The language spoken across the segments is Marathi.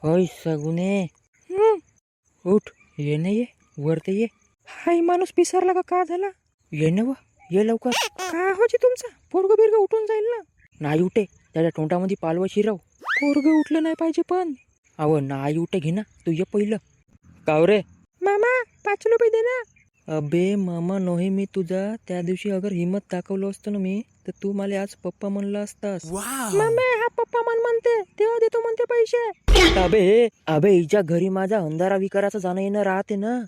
होय सगुने. उठ, ये ना, ये वरती ये. हाय माणूस पिसारला का झाला? ये ना, ये लवकर. काय होची तुमचा पोरग बिरग उठून जाईल ना. नाही उठे, त्याच्या तोंडामध्ये पालवा शिरव. पोरग उठलं नाही पाहिजे पण. अव नाही उठे, घे ना तू, ये पहिलं. काव रे मामा, 5 रुपये दे ना. अबे मामा नोही मी तुझा. त्या दिवशी अगर हिम्मत दाखवलं असतं ना मी, तर तू मला आज पप्पा म्हणला असतास. मामा हा पप्पा म्हणते, तेव्हा देतो म्हणते पैसे. अबे हिच्या घरी माझा अंधारा विकाराचं जाणं येणं राहते ना.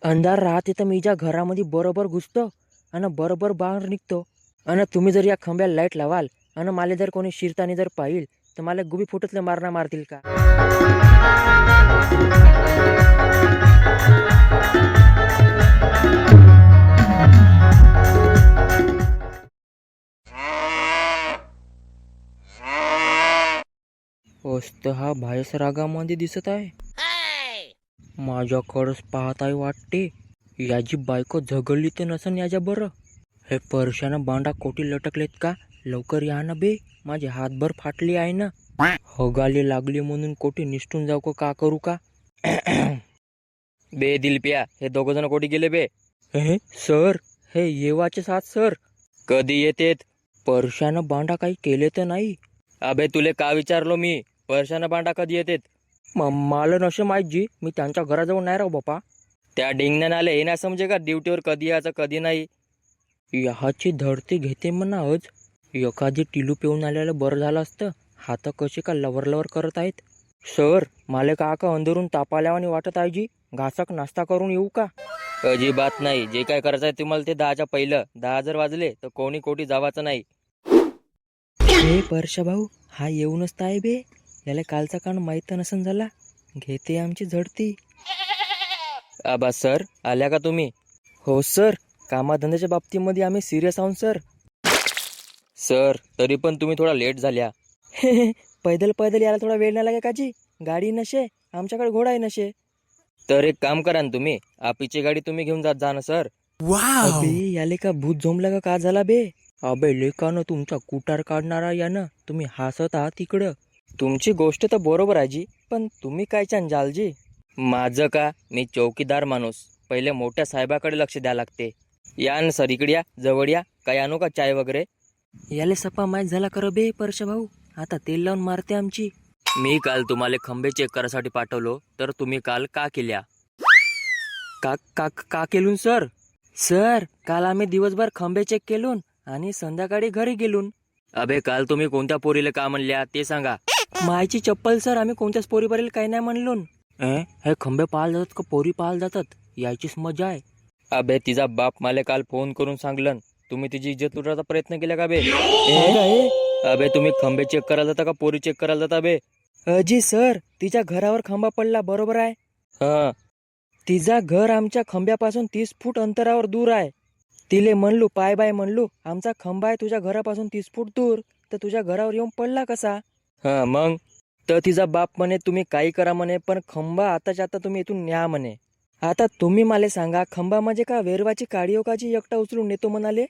अंधार राहते तर मी हिच्या घरामध्ये बरोबर घुसतो आणि बरोबर बाहेर निघतो. आणि तुम्ही जर या खांब्याला लाईट लावाल आणि मला जर कोणी शिरतानी जर पाहिल तर मला गुबी फुटतले मारतील का? वस्त हा भायस रागामध्ये दिसत आहे. माझ्याकडच पाहत आहे वाटते. याची बायको झगडली तर नसन याच्या बरं. हे परशानं बांडा कोटी लटकलेत का? लवकर या ना बे, माझे हातभर फाटली आहे ना. हगाले लागले म्हणून कोटी निष्ठून जाऊ का करू का? बे दिलप्या, हे दोघ जण कोटी गेले बे? हे सर, हे येवाचे साथ सर. कधी येतेत? परशानं बांडा काही केले तर नाही. अबे तुले का विचारलो मी, परशानं बांडा कधी येतेत? मला नसे माहित जी, मी त्यांच्या घराजवळ नाही राहू बापा. त्या डिंगण्यान आले हे ना समजे का ड्युटीवर कधी यायचं कधी नाही. ह्याची धडती घेते म्हणा आज. एखादी टिलू पिऊन आल्याला बरं झालं असतं. हात कसे का लवर करत आहेत. सर, मला का अंधरून ताप आल्यावानी वाटत आहे जी. घासक नाश्ता करून येऊ का? अजिबात नाही. जे काय करायचं आहे तुम्हाला ते 10च्या पहिलं. 10 जर वाजले तर कोणी कोटी जावाचं नाही. हे परशा भाऊ, हा येऊनच आहे बे. याला कालचा कान माहीत नसन झाला. घेते आमची झडती. आबा सर, आल्या का तुम्ही? हो सर, कामाधंद्याच्या बाबतीमध्ये आम्ही सिरियस आहोत सर. सर, तरी पण तुम्ही थोडा लेट झाल्या. पैदल यायला थोडा वेळ नाही लागे काजी. गाडी नशे, आमच्याकडे घोडा आहे नशे. तर एक काम करा ना तुम्ही, आपीची गाडी तुम्ही घेऊन जा ना सर. अबे याले का भूत झोमला का झाला बे? अबे लेकानं तुमचा कुटार काढणारा यानं तुम्ही हसत आहात तिकडं. तुमची गोष्ट तर बरोबर आहे जी, पण तुम्ही काय जाल जी? माझं का, मी चौकीदार माणूस. पहिले मोठ्या साहेबाकडे लक्ष द्या लागते. या न सर इकडे या, जवळ या. काय आणू का चाय वगैरे? याले सपा माहीत झाला कर बे परशा भाऊ. आता तेल लावून मारते आमची. मी काल तुम्हाला खंबे चेक करायसाठी पाठवलो, तर तुम्ही काल का केल्या? का केलून सर? सर, काल आम्ही दिवसभर खंबे चेक केलून आणि संध्याकाळी घरी गेलून. अबे काल तुम्ही कोणत्या पोरीला का म्हणल्या ते सांगा. मायची चप्पल सर, आम्ही कोणत्याच पोरीवरील काही नाही म्हणलून. हे खंबे पाहायला जातात का पोरी पाहायला जातात? यायचीच मजा आहे. अबे तिचा बाप मला काल फोन करून सांगलन. तुम्ही तिची इज्जत लुटायचा प्रयत्न केला का बे? अबे तुम्ही खंबे चेक करायला जाता का पोरी चेक करायला जाता बे? अजी सर, तिच्या घरावर खंबा पडला बरोबर आहे. हा, तिचा घर आमच्या खंब्यापासून 30 फूट अंतरावर दूर आहे. तिले म्हणलू पाय बाय म्हणलू, आमचा खंबा आहे तुझ्या घरापासून 30 फूट दूर, तर तुझ्या घरावर येऊन पडला कसा? हा मग, तर तिचा बाप म्हणे तुम्ही काही करा म्हणे, पण खंबा आताच्या आता तुम्ही इथून न्या म्हणे. आता तुम्ही मला सांगा, खंबा म्हणजे का वेरवाची काडी काची एकटा उचलून नेतो म्हणाले?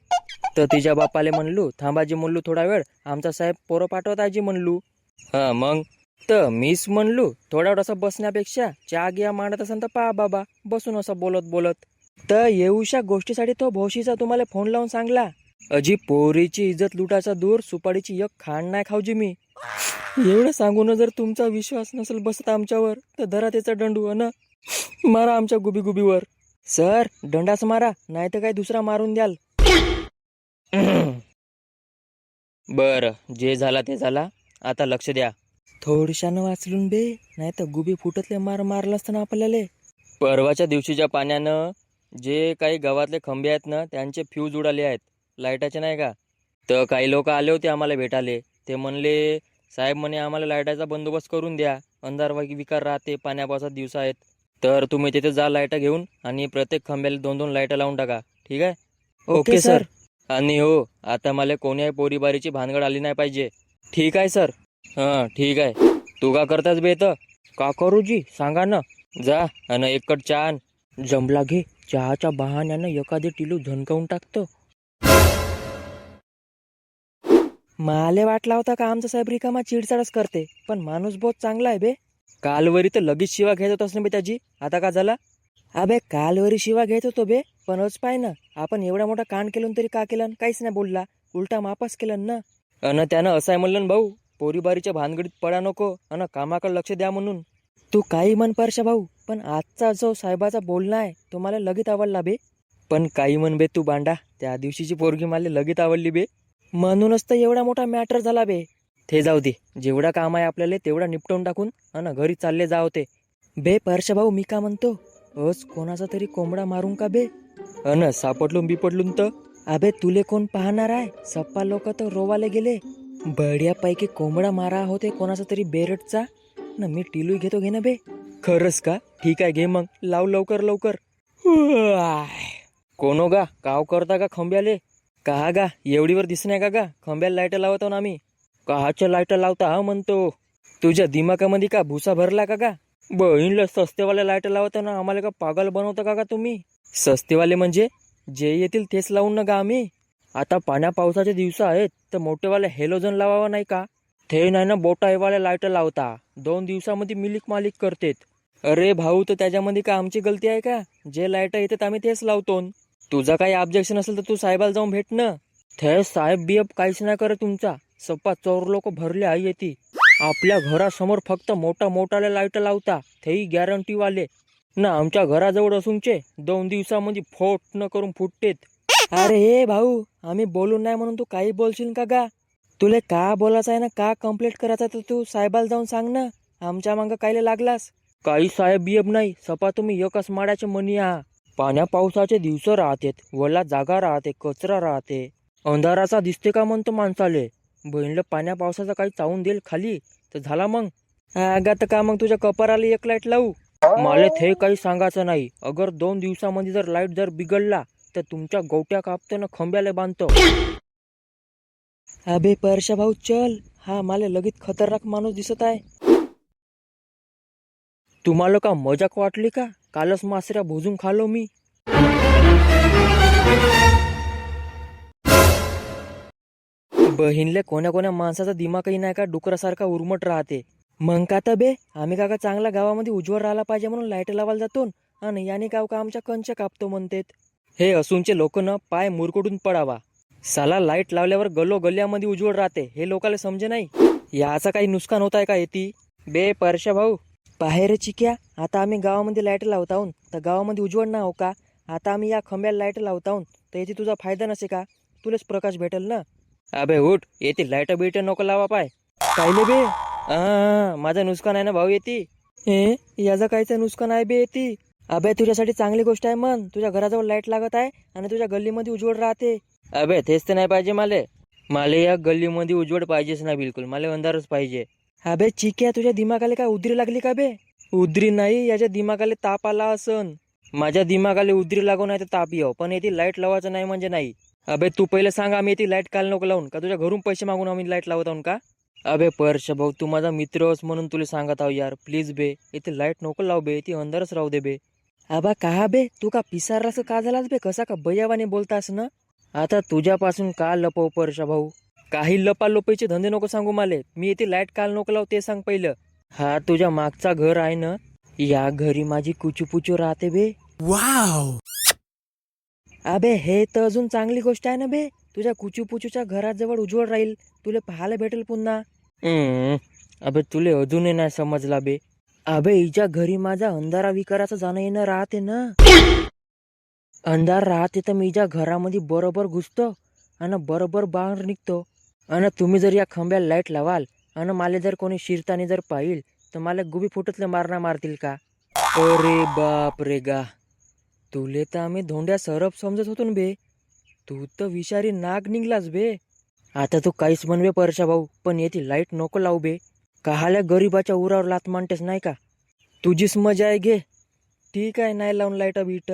तर तिच्या बापाले म्हणलू थांबाजी म्हणलू थोडा वेळ, आमचा साहेब पोरं पाठवत आजी म्हणलू. हा मग, तर मीच म्हणलू थोडा वेळ असं बसण्यापेक्षा चहा घ्या मांडत असेल तर पहा बाबा, बसून असं बोलत. तर येऊशा गोष्टीसाठी तो भोशीचा तुम्हाला फोन लावून सांगला. अजी पोरीची इज्जत लुटायचा दूर, सुपारीची एक खाण नाही खाऊजी मी. एवढं सांगून जर तुमचा विश्वास नसेल बसत आमच्यावर, तर धरा त्याचा दंडू अन मारा आमच्या गुबीवर. सर, दंडाच मारा, नाही तर काही दुसरा मारून द्याल. बरं, जे झाला ते झाला. आता लक्ष द्या. थोडशानं वाचलून बे, नाही तर गुबी फुटतले मारलं असतं ना आपल्याला. परवाच्या दिवशीच्या पाण्यानं जे काही गावातले खंबे आहेत ना, त्यांचे फ्यूज उडाले आहेत, लाईटाचे नाही का. तर काही लोक आले होते आम्हाला भेटाले. ते म्हणले साहेब म्हणे आम्हाला लाईटाचा बंदोबस्त करून द्या, अंधार विकार राहते, पाण्यापावसात दिवसा आहेत. तर तुम्ही तिथे जा लाईटा घेऊन आणि प्रत्येक खंब्याला 2-2 लाईटा लावून टाका, ठीक आहे? Okay sir. आणि हो, आता मला कोण्याही पोरीबारीची भानगड आली नाही पाहिजे, ठीक आहे सर? हां ठीक आहे. तू का करतास बे तर? का करू जी, सांगा ना. जा आणि एक कट चहा आण. जमला घे, चहाच्या बहाण्यानं एखादी टिलू झणकावून टाकतो. माले वाटला होता का आमचा साहेब रिकामा चिडचाडच करते, पण माणूस बहुत चांगला आहे बे. कालवरी तर लगेच शिवा घेत होतास ना बे त्याची, आता का झाला? अबे कालवरी शिवा घेत होतो बे, पण आज पाय ना, आपण एवढा मोठा कांड केलं तरी का केलं काहीच नाही बोलला, उलटा मापास केलं ना. अन त्यानं असं आहे म्हणलं ना भाऊ, पोरीबारीच्या भानगडीत पडा नको अन कामाकडे लक्ष द्या म्हणून. तू काही म्हण परशा भाऊ, पण आजचा जो साहेबाचा बोलणं आहे तो मला लगेच आवडला बे. पण काही म्हण बे तू बांडा, त्या दिवशीची पोरगी मला लगेच आवडली बे. म्हणूनच तर एवढा मोठा मॅटर झाला बे. ते जाऊ दे, जेवढा काम आहे आपल्याला तेवढा निपटवून टाकून अन घरी चालले जा होते. बे परशा भाऊ मी का म्हणतो, अस कोणाचा तरी कोंबडा मारून का बे? अन सापडलून बिपडलून तर अबे तुले कोण पाहणार आहे, सप्पा लोक तर रोवाले गेले. बढियापैकी कोंबडा मारा होते कोणाचा तरी बेरटचा, न मी टिलू घेतो घे ना बे. खरंच का? ठीक आहे घे मग, लाव लवकर लवकर. कोण गा काव करता का खंब्याले? का गा एवढीवर दिसण्या का गा, खंब्याला लाईट लावतो ना आम्ही. काहाच्या लाईट लावता हा म्हणतो? तुझ्या दिमागामध्ये का भुसा भरला का गा? बहीणला सस्तेवाले लाईट लावता ना, आम्हाला का पागल बनवता का तुम्ही? सस्तेवाले म्हणजे जे येतील तेच लावून ना गा आम्ही. आता पाण्या पावसाचे दिवस आहेत तर मोठेवाले हेलोजन लावावं नाही का? ते नाही ना बोटाईवाले लाईट लावता, 2 दिवसामध्ये मिलिक मालिक करतेत. अरे भाऊ, तर त्याच्यामध्ये का आमची गलती आहे का? जे लाईट येतात आम्ही तेच लावतो. तुझा काही ऑब्जेक्शन असेल तर तू साहेबाला जाऊन भेट ना. ते साहेब बियब काहीच नाही करत तुमचा, सप्पा चोर लोक भरले आहे येते. आपल्या घरासमोर फक्त मोठा मोठाले लाईट लावता, तेही गॅरंटीवाले ना. आमच्या घराजवळ असूनचे 2 दिवसामध्ये फोट न करून फुटतेत. अरे हे भाऊ, आम्ही बोलून नाही म्हणून तू काही बोलशील का गा? तुले का बोलायचं आहे ना, का कंप्लेंट करायचं तर तू साहेबाला जाऊन सांग ना. आमच्या मागं कायले लागलास? काही साहेब बियब नाही, सपा तुम्ही एकच माड्याचे मनी आहा. पाण्या पावसाचे दिवस राहतेत, वला जागा राहते, कचरा राहते, अंधाराचा दिसते का म्हणतो माणसाले. बहिणलं पाण्या पावसाचा काही चावून देईल खाली तर झाला मग. आगात का मग तुझ्या कपाराला एक लाईट लावू? मला ते काही सांगायचं नाही. अगर 2 दिवसामध्ये जर लाईट जर बिघडला तर तुमच्या गोट्या कापतो ना खंब्याला बांधतो. अबे परशा भाऊ चल, हा मला लगेच खतरनाक माणूस दिसत आहे. तुम्हाला का मजाक वाटली का? कालच मासऱ्या भोजून खालो मी. बहिणले कोण्या कोण्या माणसाचा दिमागही नाही का डुकरासारखा उर्मट राहते. मग का तर बे, आम्ही काका चांगल्या गावामध्ये उज्ज्वल राहायला पाहिजे म्हणून लाईट लावायला जातो, आणि याने गाव का आमच्या कंच कापतो म्हणतेत. हे असूनचे लोक न पाय मुरकडून पडावा. साला लाईट लावल्यावर गल्लो गल्ल्यामध्ये उज्ज्वल राहते, हे लोकांना समजे नाही. याचा काही नुकसान होत आहे का येती? बे परशा भाऊ बाहेर चिक्या, आता आम्ही गावामध्ये लाईट लावताहून तर गावामध्ये उज्ज्वल ना हो का? आता आम्ही या खंब्याला लाईट लावताहून तर याची तुझा फायदा नसे का? तुलाच प्रकाश भेटेल ना. अबे उठ, येते लाईट बिट नको लावा पाय. कायले बे? माझं नुकसान आहे ना भाऊ येते. हे याचं कायचं नुकसान आहे बे येते? अबे तुझ्यासाठी चांगली गोष्ट आहे, मन तुझ्या घराजवळ लाईट लागत आहे आणि तुझ्या गल्लीमध्ये उज्ज्वल राहते. अबे तेच तर नाही पाहिजे मला या गल्लीमध्ये उज्ज्वल पाहिजेच ना, बिलकुल मला अंधारच पाहिजे. अबे चिक्या, तुझ्या दिमागाला काय उद्री लागली का बे? उद्री नाही, याच्या दिमागाला ताप आला असन. माझ्या दिमागाला उद्री लागू नाही तर ताप येऊ, पण येते लाईट लावायचं नाही म्हणजे नाही. अबे तू पहिले सांग, आम्ही येते लाईट काल नको लावून का तुझ्या घरून पैसे मागून आम्ही लाईट लावत आहोत का? अबे परश भाऊ, तू माझा मित्रच म्हणून तुला सांगत आहो यार, प्लीज बे, इथे लाईट नको लाव बे, ती अंधारच राहू दे बे. आबा का बे, तू का पिसारलास का झालास बे, कसा का बयावाने बोलतास ना? आता तुझ्यापासून का लपव परशा भाऊ? काही लपालोपीचे धंदे नको सांगू माले, मी येते लाईट काल नको लाव ते सांग पहिलं. हा तुझ्या मागचा घर आहे ना, या घरी माझी कुचूपुचू राहते बे. वाव. अबे हे तर अजून चांगली गोष्ट आहे ना बे, तुझ्या कुचूपुचूच्या घराजवळ उज्ज्वल राहील, तुला पाहायला भेटेल पुन्हा. अबे तुले अजूनही नाही समजला बे. अबे हिच्या घरी माझा अंधारा विकाराचं जाणं येणं राहते ना. अंधार राहते तर मी हिच्या घरामध्ये बरोबर घुसतो आणि बरोबर बाहेर निघतो. आणि तुम्ही जर या खंब्याला लाईट लावाल आणि मला जर कोणी शिरतानी जर पाहिल तर मला गुबी फुटतले मारणार मारतील का? अरे बाप रे गा, तुले तर आम्ही धोंड्या सरप समजत होतो ना बे, तू तर विषारी नाग निघलास बे. आता तू काहीच म्हणवे परशा भाऊ, पण येथे लाईट नको लावू बे. कहाल्या गरीबाच्या उरावर लात मांडतेस नाही का? तुझीच मजा आहे घे. ठीक आहे, नाही लावून लाईट बीट.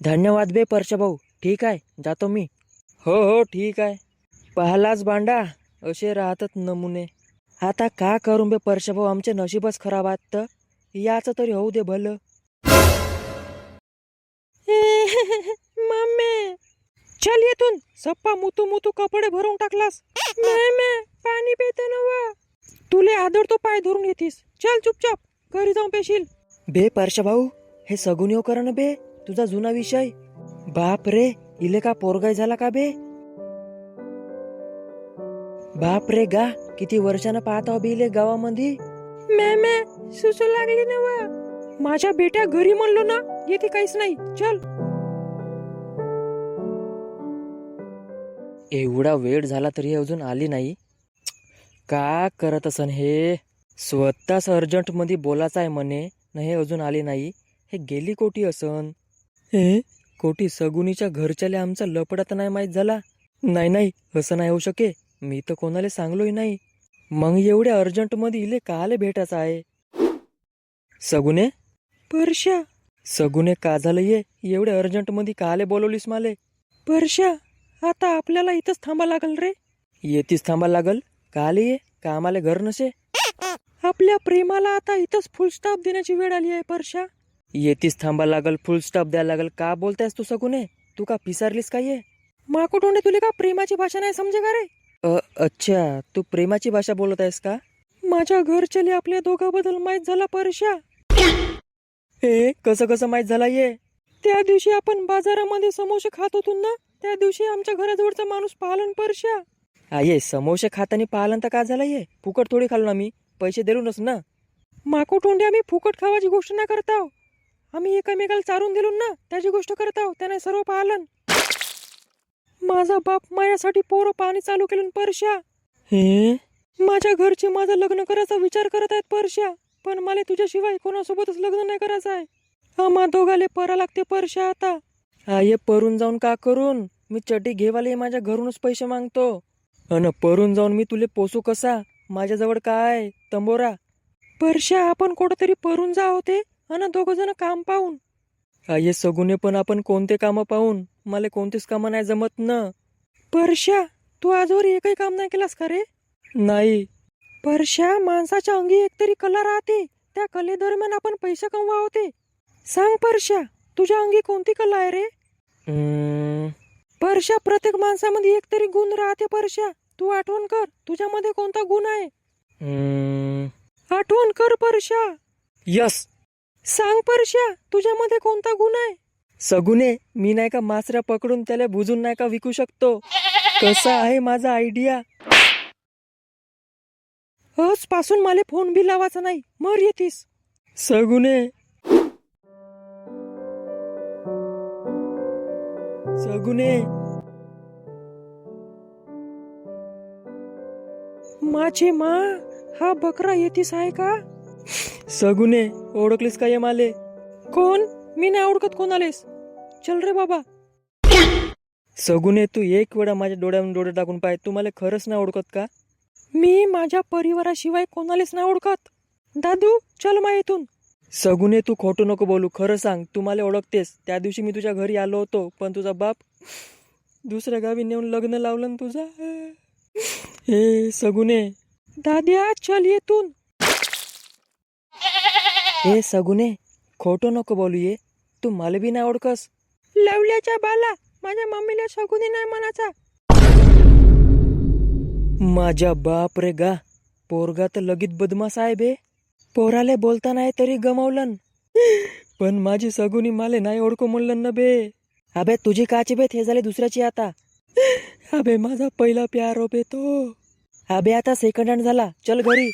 धन्यवाद बे परशा भाऊ, ठीक आहे जातो मी. हो हो ठीक आहे. पाहलाच बांडा, असे राहतात नमुने. आता का करू बे परशा भाऊ, आमचे नशीबच खराब आहेत तर याचं तरी होऊ दे भलं. मम्मी चल येतून. सप्पा मुतू मुतू कपडे भरून टाकलास. मैं पाणी पिते नवा. तुले आदर तो पाय धरून येतीस. चल चुपचाप घरी जाऊन पेशील. बे परशा भाऊ, हे सगुनीव कर ना बे, तुझा जुना विषय. बाप रे, इले का पोरगाय झाला का बे? बाप रे गा, किती वर्षानं पाहता बे इले गावामध्ये. मैं सुसू लागली नवा. माझ्या बेट्या घरी म्हणलो ना, येते काहीच नाही. चल. एवढा वेळ झाला तरी अजून आली नाही. का करत असन हे? स्वतःच अर्जंट मध्ये बोलायचं आहे म्हणे न, हे अजून आली नाही. हे गेली कोठी असन? हे कोठी सगुनीच्या घरच्याले आमचा लपडा नाही माहीत झाला? नाही, असं नाही होऊ शके. मी तर कोणाला सांगलोय नाही. मग एवढ्या अर्जंट मध्ये इले काले भेटायचं आहे? सगुने, परश्या. सगुने का झालं ये? एवढ्या अर्जंट मध्ये काले बोलवलीस माले? परश्या, आता आपल्याला इथंच थांबा लागल रे. येतीस थांबा लागल? काले ये का आम्हाला घर नसे? आपल्या प्रेमाला आता इथंच फुल स्टॉप देण्याची वेळ आली आहे परश्या. येतीस थांबा लागल, फुल स्टॉप द्यायला लागल. का बोलतायस तू सगुने? तू का पिसारलीस काय? ये माकोटोंडे, तुले का प्रेमाची भाषा नाही समजे का रे? अच्छा, तू प्रेमाची भाषा बोलत आहेस का? माझ्या घरच्याले आपल्या दोघांबद्दल माहित झाला परश्या. हे कसं माहित झाला ये? त्या दिवशी आपण बाजारामध्ये समोसे खात होतो ना, त्या दिवशी आमच्या घराजवळचा माणूस पालन परश्या. ये समोसे खातानी पालन तर का झाला ये? फुकट थोडी खाल्लो आम्ही, पैसे देऊनच ना. माकोटोंडे, आम्ही फुकट खावाची गोष्ट नाही करत आहो. आम्ही एकामेकाला चारून दिलो ना, त्याची गोष्ट करत आहो. त्याने सर्व पालन. माझा बाप माझ्यासाठी पोरं पाणी चालू केलं परश्या. हे माझ्या घरचे माझं लग्न करायचा विचार करत आहेत परश्या, पण मला तुझ्याशिवाय कोणासोबतच लग्न नाही करायचं आहे. आम्हा दोघाले परा लागते परश्या आता. ये परून जाऊन का करून? मी चटी घेवाले माझ्या घरूनच पैसे मागतो. अन परून जाऊन मी तुले पोसू कसा? माझ्याजवळ काय तंबोरा? परश्या, आपण कुठंतरी परून जा होते अन दोघ जण काम पाहून. ये सगुने, पण आपण कोणते काम पाहून? मला कोणतेच काम नाही जमत ना. परश्या, तू आजवर एकही काम नाही केलास का रे? नाही. परश्या, माणसाच्या अंगी एकतरी कला राहते. त्या कले दरम्यान आपण पैसे कमवा होते. सांग परश्या, तुझ्या अंगी कोणती कला आहे रे? परश्या, प्रत्येक माणसामध्ये एकतरी गुण राहते परश्या. तू आठवण कर, तुझ्यामध्ये कोणता गुण आहे? आठवण कर परश्या. यस. सांग परश्या, तुझ्यामध्ये कोणता गुण आहे? सगुने, मी नाही का मासऱ्या पकडून त्याला बुजून नाही का विकू शकतो? कसा आहे माझा आयडिया? पासून मला फोन बी लावायचा नाही, मर येतीस. सगुने, सगुने. माझे मा, हा बकरा येतीस आहे का? सगुने, ओळखलीस का ये माले? कोण? मी नाही ओळखत कोणालेस. चल रे बाबा. सगुने, तू एक वेळा माझ्या डोळ्यावरून डोळे टाकून पाय. तू मला खरंच नाही ओळखत का? मी माझ्या परिवाराशिवाय कोणालेच नाही ओळखत. दादू, चल मा इथून. सगुने, तू खोटं नको बोलू. खरं सांग, तू मला ओळखतेस? त्या दिवशी मी तुझ्या घरी आलो होतो, पण तुझा बाप दुसऱ्या गावी नेऊन लग्न लावलं तुझा. हे सगुने. दाद्या, चल येतून. हे सगुने, खोटं नको बोलू. ये तू मला बी नाही ओळखस. लवल्याच्या बाला, माझ्या मम्मीला सगुनी नाही म्हणाचा. माझ्या बाप रे गा, पोरगा तर लगीत बदमाश आहे बे. पोराले बोलता नाही तरी गमावलन, पण माझी सगुनी माले नाही ओळखू म्हणलं ना बे. अबे तुझी काची बे, हे झाले दुसऱ्याची आता. अबे माझा पहिला प्यार हो बे तो. अबे आता सेकंड हँड झाला, चल घरी.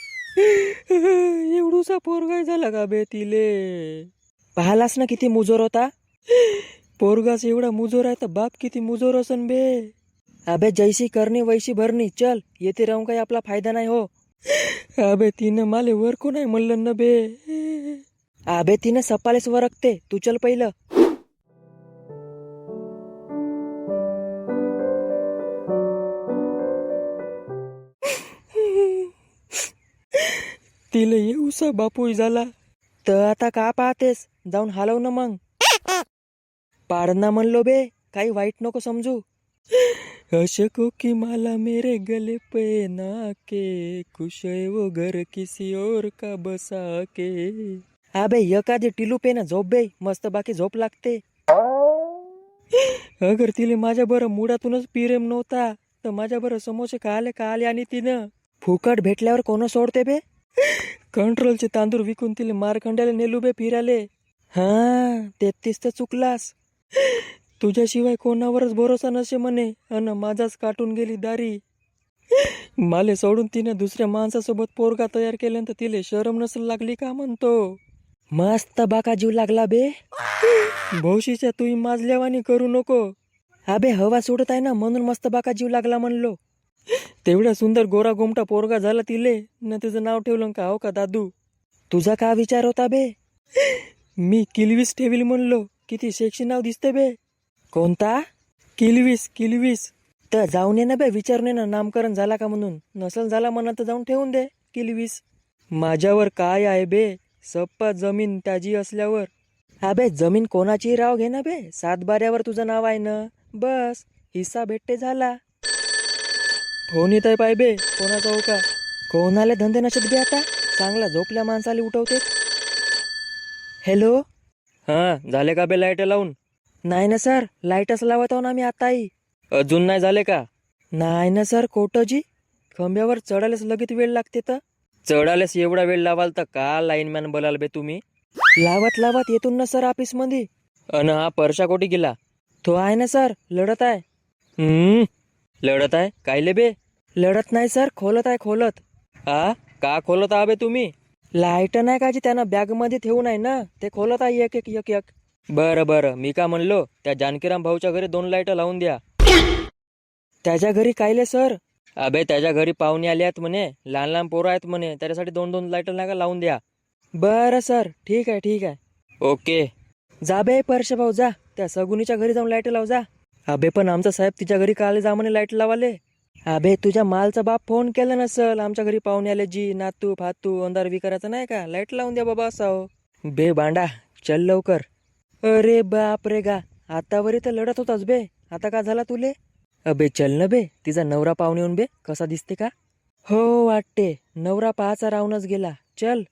एवढूसा पोरगा झाला का बे तिले? पाहलास ना किती मुजोर होता? पोरगाच एवढा मुजोर आहे तर बाप किती मुजोर असन बे. अबे जैसी करणी वैसी भरणी. चल, येते राहून काही आपला फायदा नाही हो. अबे तिनं माले वर को नाही म्हणलं ना बे. अबे तिनं सपालेच वरकते. तू चल पहिलं. तिला येऊसा बापूई झाला तर आता का पाहतेस? जाऊन हालव ना मग. पाडना म्हणलो बे, काही वाईट नको समजू. अशको की माला मेरे गले पे ना के, खुश है वो घर किसी और का बसा के. अबे एखादी टिलू पे ना झोप बे, मस्त बाकी झोप लागते. अगर तिले माझ्या बरं मुडातूनच प्रेम नव्हता तर माझ्या बरं समोसे खाले आणि तिनं फुकट भेटल्यावर कोण सोडते बे. कंट्रोलचे तांदूळ विकून तिले मारखंड्याला नेलू बे फिराले. हा तेहतीस तर चुकलास. तुझ्याशिवाय कोणावरच भरोसा नसे म्हणे अन माझाच काटून गेली दारी. माले सोडून तिनं दुसऱ्या माणसासोबत पोरगा तयार केल्यानंतर तिले शरम नसल लागली का म्हणतो. मस्त बाका जीव लागला बे. भौशीच्या तुही माजल्यावानी करू नको. अबे हवा सोडत आहे ना म्हणून मस्त बाका जीव लागला म्हणलो. तेवढा सुंदर गोरा गोमटा पोरगा झाला तिले न त्याचं नाव ठेवलं का हो का दादू. तुझा का विचार होता बे. मी किलवीस ठेवील म्हणलो. किती सेक्सी नाव दिसते बे. कोणता. किलवीस. तर जाऊन ये ना बे विचारून ये ना नामकरण झाला का म्हणून. नसल झाला म्हणा तर जाऊन ठेवून दे किलवीस. माझ्यावर काय आहे बे. सप्पा जमीन त्याची असल्यावर. अबे जमीन कोणाची राव घे ना बे. 7 बाऱ्यावर तुझं नाव आहे ना. बस हिस्सा भेटते झाला. फोन येत आहे पाय बे कोणाचा हो का. कोणाला धंदे नशत बे आता. चांगला झोपल्या माणसाला उठवते. हॅलो. हा झाले का बे लाईट लावून. नाही ना सर लाईटच लावत आहो ना मी आताही. अजून नाही झाले का. नाही ना सर कोटजी. खंब्यावर चढायलाच लगेच वेळ लागते तर. चढालेस एवढा वेळ लावाल तर का लाईनमॅन बोलाल बे तुम्ही. लावत येतो ना सर ऑफिस मध्ये. अन हा परशा कोटी गेला. तो आहे ना सर लढत आहे. लढत आहे कायले बे. लढत नाही सर खोलत आहे खोलत. हा का खोलत आहा बे तुम्ही. लाईट नाही का जी त्यानं बॅग मध्ये ठेवून आहे ना ते खोलत आहे एक एक एक एक. बरं मी का म्हणलो त्या जानकीराम भाऊच्या घरी 2 लाईट लावून द्या. त्याच्या घरी कायले सर. अबे त्याच्या घरी पाहुणे आले आहेत म्हणे. लहान पोरं आहेत म्हणे त्याच्यासाठी 2 लाईट नाही का लावून द्या. बरं सर ठीक आहे. ओके. जा बे परश भाऊ जा. त्या सगुनीच्या घरी जाऊन लाईट लाव जा. अबे पण आमचा साहेब तिच्या घरी काले जा म्हणे लाईट लावाले. अबे तुझ्या मालचा बाप फोन केला नसल आमच्या घरी पाहुणे आले जी नातू फातू अंधार विकारायचं नाही का लाईट लावून द्या बाबा असाव. बे बांडा चल लवकर. अरे बाप रे गा आतावरी तर लढत होतास बे. आता का झाला तुले. अबे चल न बे तिचा नवरा पाहुणे येऊन बे कसा दिसते का. हो वाटते नवरा पाहाचा राहूनच गेला. चल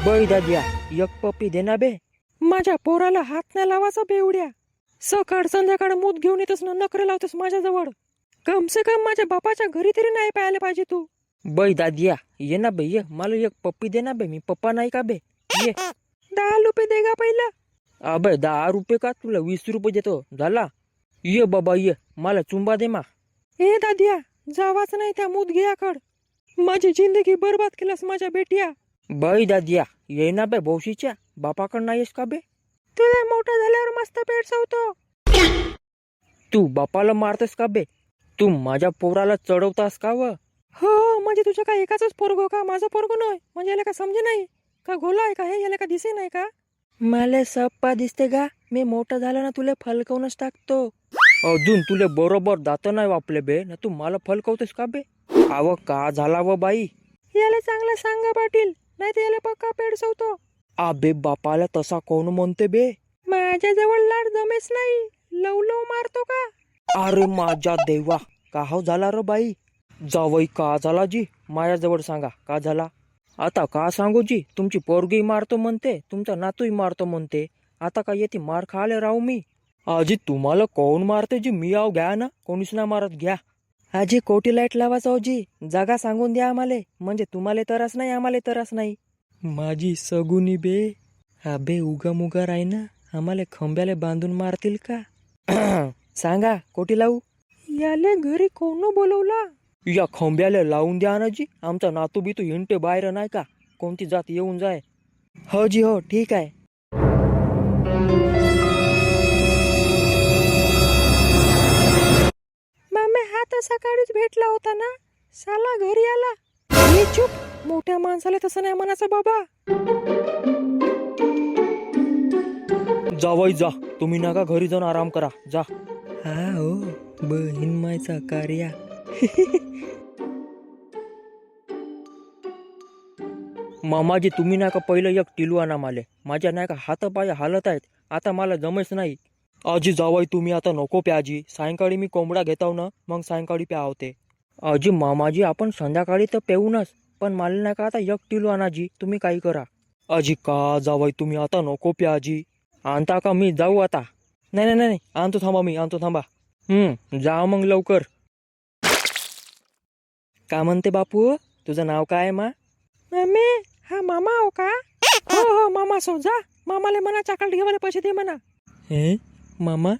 बै दादिया एक पप्पी दे ना बे. माझ्या पोराला हात नाही लावायचा बेवड्या. सकाळ संध्याकाळ मूत घेऊन येतस ना नखरे लावतेस माझ्याजवळ. कम से कम माझ्या बापाच्या घरी तरी नाही पाहायला पाहिजे तू. बै दादिया ये ना बे ये मला एक पप्पी दे ना बे. मी पप्पा नाही का बे. ये 10 रुपये दे गा पहिला. अबे 10 रुपये का तुला 20 रुपये देतो झाला. ये बाबा ये मला चुंबा दे मा. ए दादिया जावाच नाही त्या मूत घ्याकड. माझी जिंदगी बरबाद केलास माझ्या बेटिया. बै दादिया ये ना बे भौशीच्या बापाकड नाहीस का बे. तुला मोठा झाल्यावर मस्त पेडसवतो. तू बापाला मारतेस का बे. तू माझ्या पोराला चढवतास का व. हो म्हणजे तुझ्या काय एकाच पोरगो का माझा पोरगो नाही म्हणजे याला का समजे नाही का गोला आहे का हे याला का दिसे नाही का. मला सप्पा दिसते का. मी मोठा झाला ना तुला फलकवूनच टाकतो. अजून तुले बरोबर दात नाही वापले बे ना तू मला फलकवतेस का बे. आव का झाला व बाई. याला चांगला सांगा पाटील नाही तर याला पक्का पेडसवतो. आबे बापाला तसा कोण म्हणते बे. माझ्याजवळ लाड जमेच नाही. लव मारतो का. अरे माझ्या देवा का हो झाला रे बाई. जावई का झाला जी माझ्याजवळ सांगा का झाला. आता का सांगू जी तुमची पोरगी मारतो म्हणते तुमचा नातूही मारतो म्हणते. आता का येते मार खाले राहू मी. आजी तुम्हाला कोण मारते जी मी आव घ्या ना कोणीच ना मारत घ्या. आजी कोटी लाईट लावायचा जी जागा सांगून द्या आम्हाला म्हणजे तुम्हाला त्रास नाही आम्हाला त्रास नाही. माझी सगुनी बे. अबे उगा मुगा राही ना आम्हाला खंब्याला बांधून मारतील का. सांगा कोटी लावू. याले घरी कोण बोलवला. या खंब्याला लावून द्या ना जी आमचा नातू बितू हिंटे बाहेर नाही का कोणती जात येऊन जाय. हो जी हो ठीक आहे. मामे हा तर सकाळीच भेटला होता ना. साला घरी आला. हे चुप मोठ्या माणसाला तसं नाही म्हणायचं बाबा. जावई जा तुम्ही नका घरी जाऊन आराम करा जा. हा हो बहीण मायचा कार्या. मामाजी तुम्ही नाही का पहिलं एक टिलू आणा माले. माझ्या नाही का हात पाय हालत आहेत आता मला जमेच नाही. आजी जावाई तुम्ही आता नको प्याजी. सायंकाळी मी कोंबडा घेताव ना मग सायंकाळी प्या होते. आजी मामाजी आपण संध्याकाळी तर पेऊनच पण मला नाही का आता एक टिलू आणाजी तुम्ही काही करा. आजी का जावाई तुम्ही आता नको प्याजी. आणता का मी जाऊ आता? नाही नाही नाही आणतो थांबा, मी आणतो थांबा. जा मग लवकर. का म्हणते बापू, तुझं नाव काय आहे मा? मम्मी हा मामा हो का? हो हो मामा सो जा. मामाले म्हणा चॉकलेट घेवाले पैसे दे म्हणा. हे मामा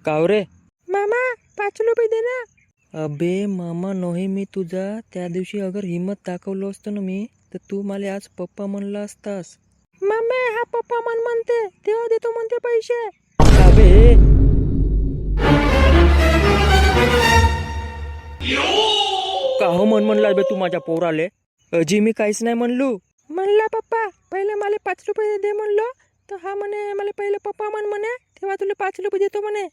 काव रे? मामा 5 रुपये दे ना. अबे मामा नव्हे मी तुझा. त्या दिवशी अगर हिम्मत दाखवलो असतो ना मी, तर तू मला आज पप्पा म्हणला असतास. मम्मी हा पप्पा म्हणते तेव्हा देतो म्हणते पैसे. अबे का हो म्हणला बे तू माझ्या पोराले? अजी मी काहीच नाही म्हणलो. म्हणला पप्पा पहिले मला 5 रुपये दे म्हणलो, तर हा म्हणे मला पहिले पप्पा म्हणे तेव्हा तुला 5 रुपये देतो म्हणे.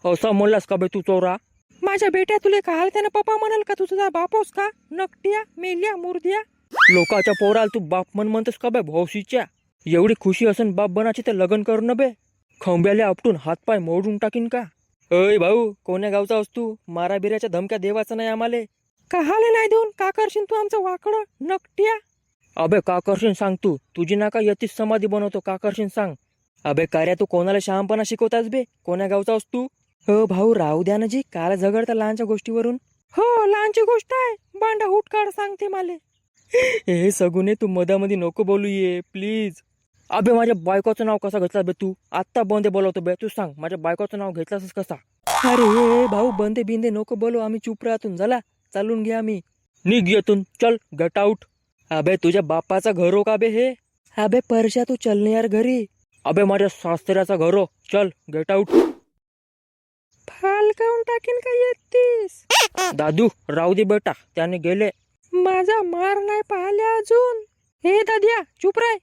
असं म्हणलास का बे तू चोरा? माझ्या बेट्या तुले काल त्यानं पप्पा म्हणाल का? तुझा बापोस का? नकट्या मेल्या मुर्द्या. लोकाच्या पोराला तू बाप म्हणतस का बे भौशीच्या? एवढी खुशी असन बाप बनाची तर लग्न कर न बे. खंब्याले आपटून हातपाय मोडून टाकीन का? अय भाऊ कोण्या गावचा असतो? मारा बिऱ्याच्या धमक्या देवाचा नाही आम्हाले. कहाले नाही देऊन का करशील तू आमचं वाकडं नकट्या? अबे का करशील सांग तू? तुझी नाका यतीच समाधी बनवतो, का करशील सांग? अबे कार्या तू कोणाला शहाणपणा शिकवतास बे? कोण्या गावचा असतो? हो भाऊ राहू द्या ना जी, काल झगडता लहानच्या गोष्टीवरून. हो लहानची गोष्ट आहे, बांडा हुट काढ सांगते माले. हे सगुने तू मधामध्ये नको बोलू ये प्लीज. अबे माझ्या बायकोचं नाव कसा घेतला बे तू? आत्ता बंदे बोलवतो बे. तू सांग माझ्या बायकोचं नाव घेतलास कसा? अरे भाऊ बंदे बिंदे नको बोलू, आम्ही चुप राहतून. झाला चालून घ्या आम्ही. निघ येतून चल, गेट आउट. अबे तुझ्या बापाचा घर हो का बे हे? अबे परशा तू चल ना यार घरी. अबे माझ्या सासऱ्याचा घर हो, चल गेट आउट. फाल काऊन टाकीन का येतीस? दादू राहू दे बेटा, त्याने गेले. माझा मार नाही पाहिल्या अजून. हे दाद्या चुप राय.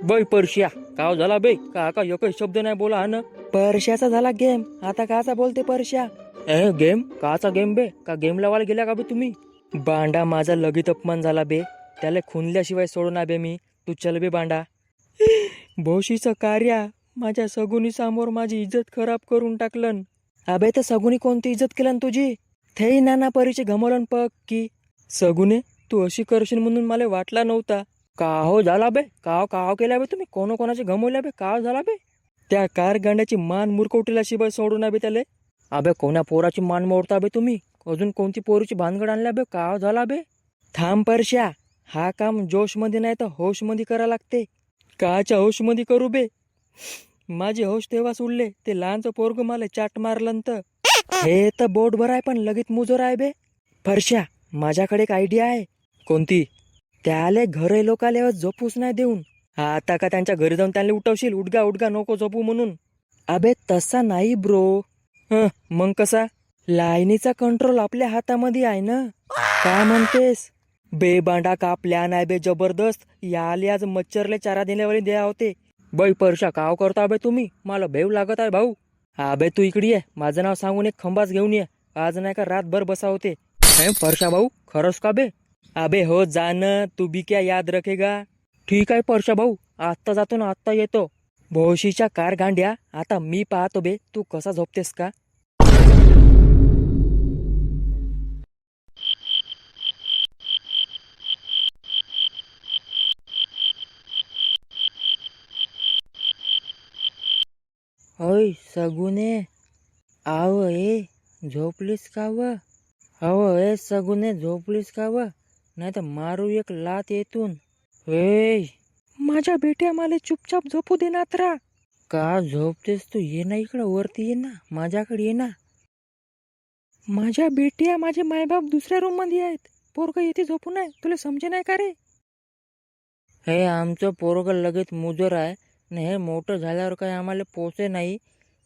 बै परश्या काव झाला बे? का एकही शब्द नाही बोला हा ना? परश्याचा झाला गेम, आता काचा बोलते परश्या? गेम काचा गेम बे? का गेम लावायला गेला का बे तुम्ही? बांडा माझा लगीत अपमान झाला बे, त्याला खुनल्याशिवाय सोडणार बे मी. तू चल बे बांडा. भोशीचं कार्या माझ्या सगुनी समोर माझी इज्जत खराब करून टाकलन. अबे तर सगुनी कोणती इज्जत केलन तुझी? थेई नाना परीचे घमवलन पग की. सगुने तू अशी करशील म्हणून मला वाटला नव्हता. का हो झाला बे? काव केला बे तुम्ही? कोणाचे घमवल्या बे? काव झाला बे? त्या कार गांड्याची मान मुरकवटीला शिवाय सोडून बे त्याले. अबे कोण्या पोराची मान मोडता बे तुम्ही? अजून कोणती पोरीची भानगड आणल्या बे? काव झाला बे? थांब परश्या, हा काम जोश मध्ये नाही तर होश मध्ये करा लागते. काच्या होश मध्ये करू बे? माझी होश तेव्हा सोडले ते लहानचं पोरग मला चाट मारलं. हे तर बोट भर आहे पण लगेच मुजोर आहे बे. परश्या माझ्याकडे एक आयडिया आहे. कोणती? त्याले घरे लोकाले झोपूच नाही देऊन. आता का त्यांच्या घरी जाऊन त्यांना उठवशील उडगा नको झोपू म्हणून? अबे तसा नाही ब्रो. मग कसा? लाईनीचा कंट्रोल आपल्या हातामध्ये आहे ना. काय म्हणतेस बे बांडा? का प्लॅन आहे बे जबरदस्त. याले आज मच्छरले चारा देण्यावाले द्या होते. बै परशा काव करता बे तुम्ही? मला भेव लागत आहे भाऊ. अबे तू इकडे ये, माझं नाव सांगून एक खंबाच घेऊन ये. आज नाही का रातभर बसा होते. परशा भाऊ खरंच का बे? अबे हो जान, तू भी क्या याद रखेगा. ठीक आहे परशा भाऊ, आत्ता जातो ना आत्ता येतो. भोशीच्या कार गांड्या आता मी पाहतो बे तू कसा झोपतेस का. होय सगुने आव ए झोपलीस का व? अव ए सगुने झोपलीस का व? नाही तर मारू एक लात येतून. ए माझ्या बेट्या मला चुपचाप झोपू दे ना त्रा. का झोपतेस तू? ये ना इकडं वरती, ये ना माझ्याकडे ये ना. माझ्या बेट्या माझे मायबाप दुसऱ्या रूम मध्ये आहेत. पोरग येथे झोपू नये, तुला समजे नाही का रे? हे आमचं पोरग लगेच मुजोर आहे न, हे मोठं झाल्यावर काही आम्हाला पोचे नाही.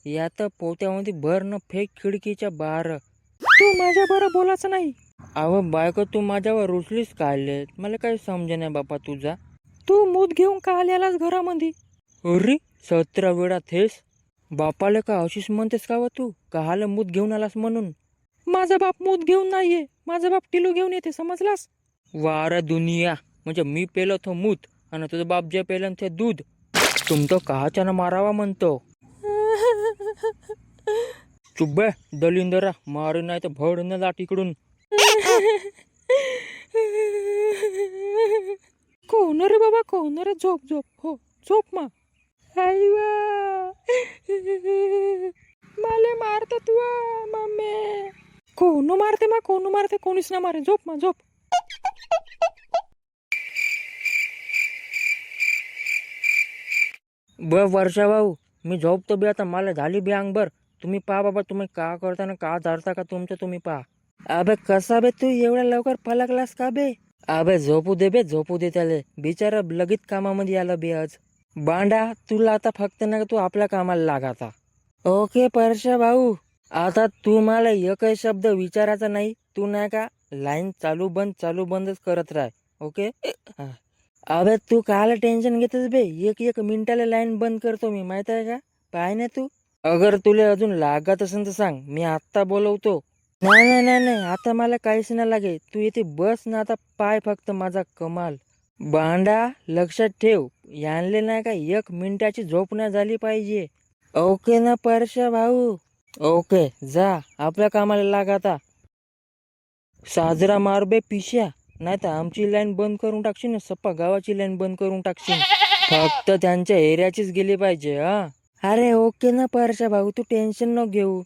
यात पोत्यामध्ये भर न फेक खिडकीच्या बाहेर. तू माझ्या बरं बोलायचं नाही. अव बायको तू माझ्यावर रुसलीस काढले, मला काही समजे नाही बापा तुझा. तू मूत घेऊन का आल्यालास घरामध्ये? अरे 17 वेळा थेस बापाले का अशीच म्हणतेस का व तू? काहाला मूत घेऊन आलास म्हणून? माझा बाप मूत घेऊन नाहीये, माझा बाप टिलू घेऊन येते, समजलास? वारा दुनिया, म्हणजे मी पेलो तो मूत आणि तुझं बाप जे पेलं ते दूध. तुमचं काच्यानं मारावा म्हणतो. चुब्बे दलिंदरा मारू नाही तर भड न लाट इकडून. कोण रे बाबा, कोण रे? झोप झोप, हो झोप मा. आईवा माले मारत तू मम्मी. कोण मारते मा, कोण मारते? कोणीच ना मारे. झोप मा झोप. वर्षा भाऊ मी झोपतो बी आता, मला झाली बी अंगभर. तुम्ही पहा बाबा, तुम्ही का करता ना का धरता का तुमचं तुम्ही पहा. अबे कसा बे तू एवढ्या लवकर पलकलास का बे? अबे झोपू दे बे, झोपू दे त्याले. बिचारा लगीत कामामध्ये आला बे आज. बांडा तुला आता फक्त ना तू आपल्या कामाला लाग आता. ओके परशा भाऊ, आता तू मला एकही शब्द विचारायचा नाही. तू नाही का लाईन चालू बंदच करत राह. ओके. अबे तू कायला टेन्शन घेतस बे? एक एक मिनिटाला लाईन बंद करतो मी, माहित आहे का? पाय ना तू. अगर तुला अजून लागत असेल तर सांग, मी आत्ता बोलवतो. नाही नाही नाही नाही, आता मला काहीच नाही लागे. तू इथे बस ना आता, पाय फक्त माझा कमाल. बांडा लक्षात ठेव, यांले नाही का एक मिनिटाची झोप नाही झाली पाहिजे. ओके ना परशा भाऊ? ओके जा आपल्या कामाला लाग आता. साजरा मार बे पिश्या, नाही तर आमची लाईन बंद करून टाकशील ना, सप्पा गावाची लाईन बंद करून टाकशील. फक्त त्यांच्या एरियाचीच गेली पाहिजे. हा अरे ओके ना परशा भाऊ, तू टेन्शन नको घेऊ.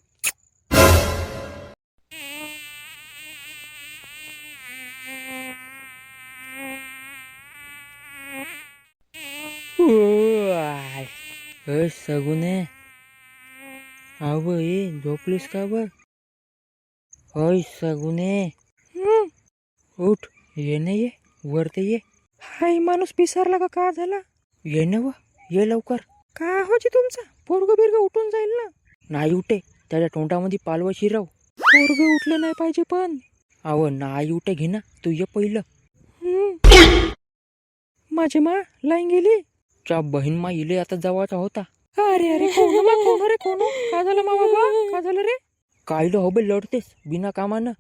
सगुने अव ये झोपलीस का बर? होय सगुने उठ, ये न ये वरते ये. हाय माणूस पिसारला का? का झाला? ये न व ये लवकर. का होची तुमचा? पोरग बिरग उठून जाईल ना. नाही उठे, त्याच्या तोंडामध्ये पालवा शिरव. पोरग उठलं नाही पाहिजे पण. अव नाही उठे, घे ना तू ये पहिलं. माझी मा लाईन गेली. च्या बहीण मा इले आता जवळचा होता. अरे अरे कोण मा, कोण रे कोण? का झालं मा बाबा, का झालं रे? कायलं हो बे लढतेस बिना कामानं.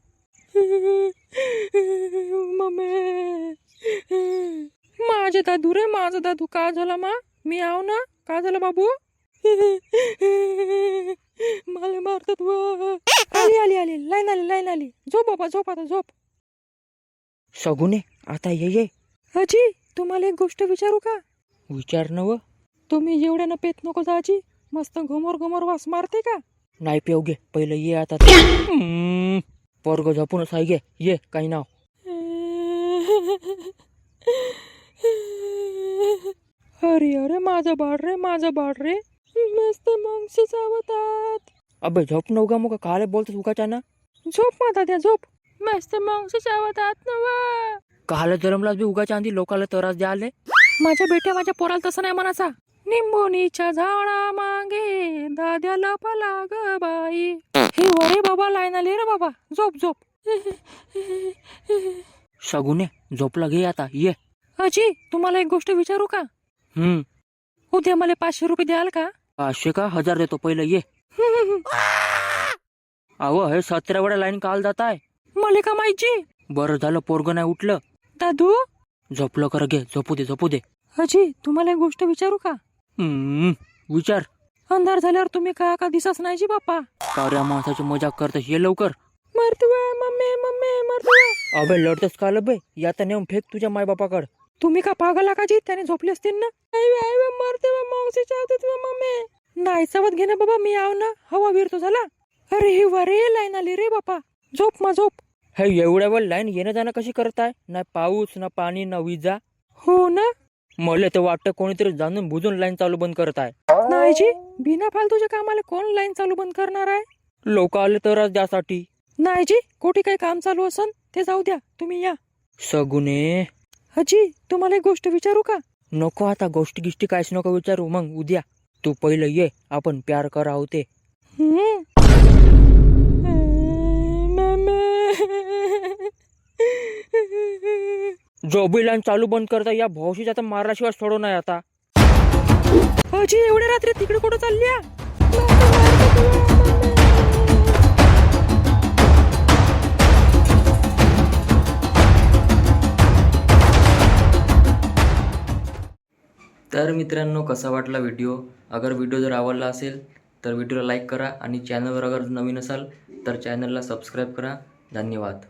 मम्मी माझे दादू रे, माझा दादू. का झाला मा? मी आव ना. का झालं बाबू? मला मारतात व. आली आली आली, लाईन आली. झोप बाबा झोप, आता झोप. सगुने आता ये. आजी तुम्हाला एक गोष्ट विचारू का? विचार नव. तुम्ही एवढ्यानं पेत नको आजी, मस्त घमोर वास मारते का? नाही पेव घे पहिलं, ये आता. पोरग झोपूनच आहे, घे ये. काही नाव? अरे अरे माझं बाळ रे, मस्त मांगशी चावतात. अबे झोप नव गा, मग काले बोलतोस उगाच्या ना. झोप माता द्या, झोप. मस्त मांगशी चावतात नव. काल जलमलाच बी उगाच्या आधी लोकाला त्रास द्याले. माझ्या बेट्या माझ्या पोराला तसं नाही म्हणाचा. निंबोनीच्या झाडा मागे दाद्याला पलाग बाई. हे वरे बाबा, लाईन आली रे बाबा. झोप झोप. सगुने झोपला, घे आता ये. अजी तुम्हाला एक गोष्ट विचारू का? उद्या मला 500 रुपये द्याल का? 500 का 1000 देतो, पहिलं ये. अव हे 17 वेळा लाईन काल जात आहे. मला का माहिती? बरं झालं पोरग नाही उठलं. दादू झोपलं कर, घे झोपू दे. अजी तुम्हाला एक गोष्ट विचारू का? विचार. अंधार झाल्यावर तुम्ही का दिसच नाही जी बाप्पा. कार्या माणसाची मजाक करतेस, ये लवकर. मरतुवा मम्मी मरतुवा. अबे लढतेस का बे? याता नेऊन फेक तुझ्या माय बापाकड. तुम्ही का पागल का जी? त्याने झोपले असतील ना. मरतुवा मावशी चावतात मम्मी. नाही चावत घे ना बाबा, मी आव ना. हवा विरतो झाला. अरे हे वरे लाईन आली रे बापा. झोप मा झोप. हे एवढ्या वेळ लाईन येणं जाणं कशी करताय? ना पाऊस ना पाणी ना विजा. हो ना. मला तर वाटतं कोणीतरी जाणून बुजून लाईन चालू बंद करत आहे. नाही जी, बिना फालतूच्या कामाला कोण लाईन चालू बंद करणार आहे? लोक आले तरच त्यासाठी. नाही जी, कोठी काही काम चालू असन ते जाऊ द्या, तुम्ही या. सगुने अजी तुम्हाला एक गोष्ट विचारू का? नको आता गोष्टी गिष्टी काहीच नको विचारू, मग उद्या. तू पहिलं ये, आपण प्यार करा होते. जो बी लाईन चालू बंद करता या भाऊशीच्या तर मारल्याशिवाय सोडो नाही आता. अजी एवढ्या रात्री तिकडे कुठं चालल्या? तर मित्रांनो, कसा वाटला व्हिडिओ? अगर व्हिडिओ जर आवडला असेल तर व्हिडिओला लाईक करा आणि चॅनलवर अगर नवीन असाल तर चॅनलला सबस्क्राईब करा. धन्यवाद.